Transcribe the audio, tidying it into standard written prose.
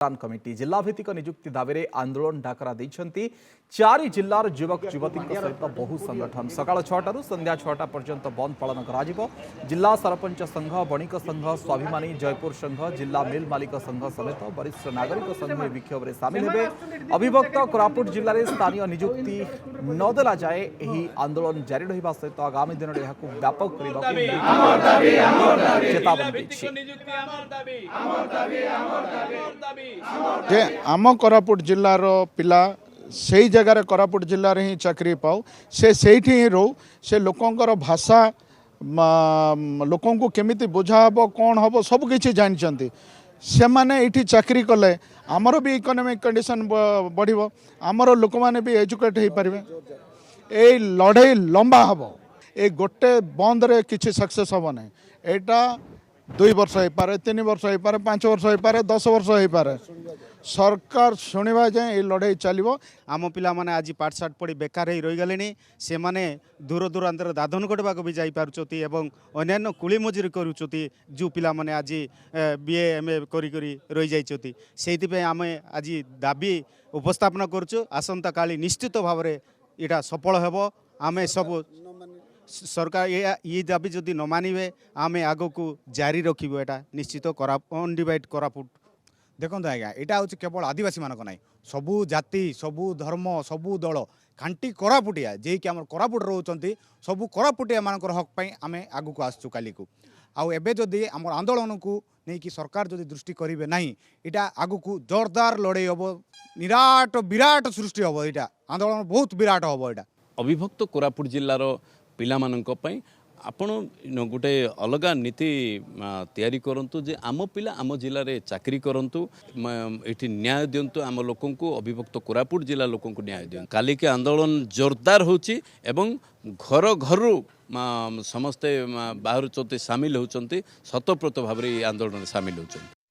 Committee जिला भित्तिक नियुक्ति दाबी में आंदोलन डाकरा देइछंती। 4 जिलार युवक युवती सहित बहु संगठन सकाल 6 संध्या 6 पर्यंत बंद पालन करा। जिला सरपंच संघ, बणिक संघ, स्वाभिमानी जयपुर संघ, जिला मिल मालिक संघ समेत वरिष्ठ नागरिक संघ विक्षोभ में सामिल हेबे। अभिभक्त कोरापुट जिले में स्थानीय नियुक्ति नदेला जाए एही आंदोलन जारी रहिबा सहित आगामी दिन में यहां व्यापक चेतावनी दैछि। जे आम कोरापुट जिलार पिला से जगार कोरापुट जिले में ही चाकरी पाऊ से ही रो से लोकंकर भाषा लोकों को केमिति बुझा हबो कौन हबो सब किछि जानचंती। से माने एठी चाकरी कले आमर भी इकोनॉमिक कंडीशन बढ़िबो, आमर लोक माने भी एजुकेट हो पारिबे। ए लड़ाई लंबा हबो, ए गोटे बंद रे किछि सक्सेस हबो नै। एटा 2 वर्ष हो पारे, 3 वर्ष हो पारे, 5 वर्ष हो पारे, 10 वर्ष हो पारे। सरकार शुणवा जाए ये लड़ाई चलो। आम पिला माने आज पाठ साठ पढ़ी बेकार ही रही गले से माने दूर दूरांतर दादन कटवा भी जापी एवं अन्य कुली मजूरी करुँच जो पिला माने आज बीए एमए करी रही जाइछथि। सेइथिपे आमे आज दाबी उपस्थापन करुचु। आसंता काली निश्चित भाव में यहाँ सफल हेबो। आमे सब सरकार ये दाबी जदि न मानिबे आमे आगो को जारी रखिबो। एटा निश्चित अनडिवाइड कोरापुट। देखो आज्ञा यहाँ हूँ केवल आदिवासी मानक ना सबू जाति सबू धर्म सबू दल खांटी कोरापुटिया जे कि आम कोरापुट रोचंती सबू कोरापुटिया मान हक पाई आम आगू को आसचु काली को आउ एबे जदि आम आंदोलन को नहीं सरकार जदि दृष्टि करेंगे ना यहाँ आगू को जोरदार लड़ाई हम निराट विराट सृष्टि हम। यहाँ आंदोलन बहुत विराट हम। यहाँ अविभक्त कोरापुट जिलार पिला मानक पई आपण गोटे अलग नीति तैयारी करंतु जे आम पिला आम जिले में चाकरी करंतु एठी न्याय दिंतु आम लोकों को अविभक्त कोरापुट जिला लोकों को न्याय दिंतु। काली के आंदोलन जोरदार होची एवं घर घर समस्ते बाहर सामिल होचंती, शतप्रत भाव आंदोलन सामिल होचंती।